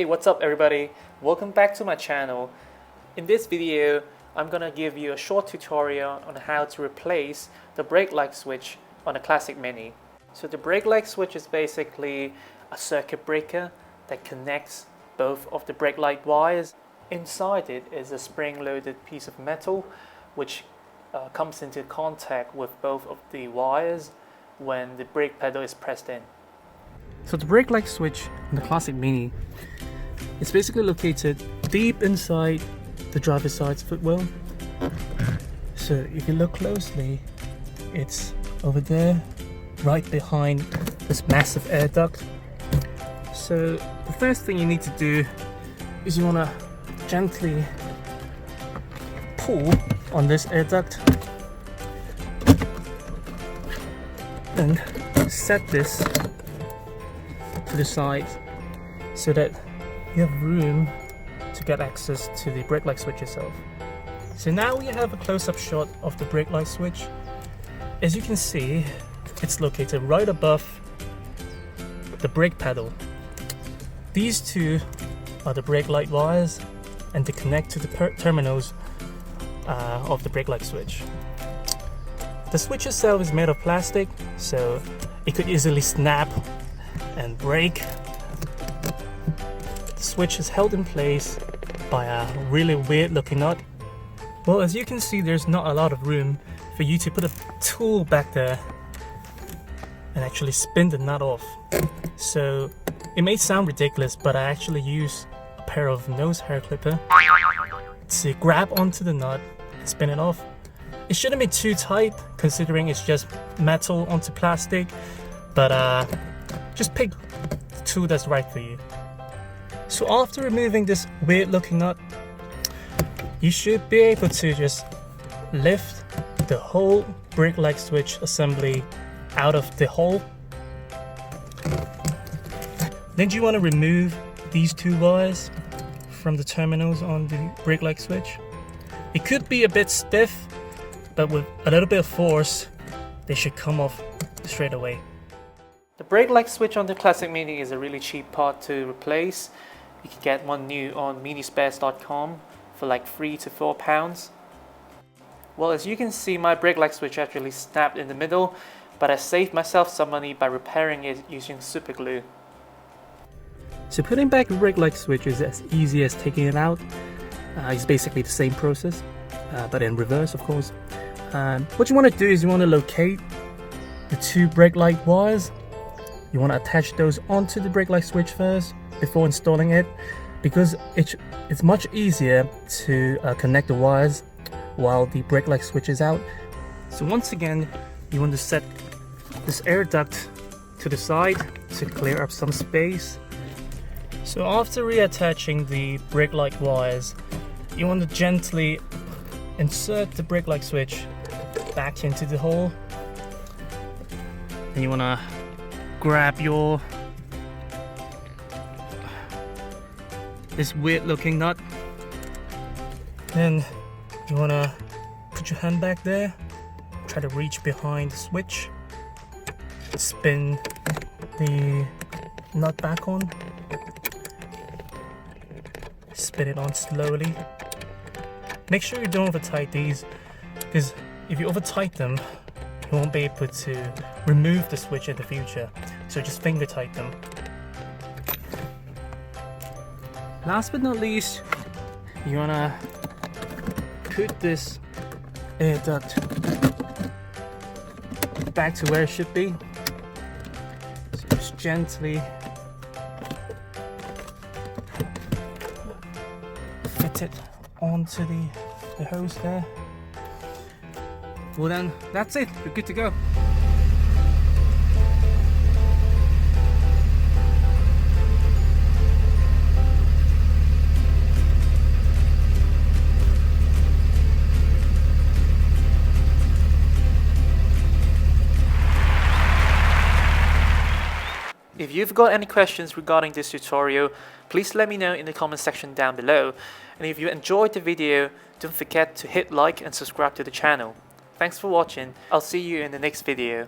Hey, what's up everybody? Welcome back to my channel. In this video, I'm gonna give you a short tutorial on how to replace the brake light switch on a classic Mini. So the brake light switch is basically a circuit breaker that connects both of the brake light wires. Inside it is a spring-loaded piece of metal which comes into contact with both of the wires when the brake pedal is pressed in. So the brake light switch on the classic Mini is basically located deep inside the driver's side footwell. So if you look closely, it's over there, right behind this massive air duct. So the first thing you need to do is you want to gently pull on this air duct and set this to the side so that you have room to get access to the brake light switch itself. So now we have a close-up shot of the brake light switch. As you can see, it's located right above the brake pedal. These two are the brake light wires and they connect to the terminals of the brake light switch. The switch itself is made of plastic, so it could easily snap and break. The switch is held in place by a really weird looking nut. Well, as you can see, there's not a lot of room for you to put a tool back there and actually spin the nut off. So it may sound ridiculous, but I actually use a pair of nose hair clipper to grab onto the nut and spin it off. It shouldn't be too tight considering it's just metal onto plastic, but just pick the tool that's right for you. So after removing this weird looking nut, you should be able to just lift the whole brake light switch assembly out of the hole. Then you want to remove these two wires from the terminals on the brake light switch. It could be a bit stiff, but with a little bit of force, they should come off straight away. The brake light switch on the classic Mini is a really cheap part to replace. You can get one new on minispares.com for like £3 to £4. Well, as you can see, my brake light switch actually snapped in the middle, but I saved myself some money by repairing it using super glue. So putting back the brake light switch is as easy as taking it out. It's basically the same process, but in reverse, of course. What you want to do is you want to locate the two brake light wires. You want to attach those onto the brake light switch first before installing it, because it's much easier to connect the wires while the brake light switch is out. So once again, you want to set this air duct to the side to clear up some space. So after reattaching the brake light wires, you want to gently insert the brake light switch back into the hole, and you want to grab this weird looking nut. Then you want to put your hand back there, try to reach behind the switch, spin the nut back on, spin it on slowly. Make sure you don't over tight these, because if you over tight them, you won't be able to remove the switch in the future. So just finger tight them. Last but not least, you wanna put this air duct back to where it should be. So just gently fit it onto the hose there. Well then, that's it, you're good to go. If you've got any questions regarding this tutorial, please let me know in the comment section down below. And if you enjoyed the video, don't forget to hit like and subscribe to the channel. Thanks for watching. I'll see you in the next video.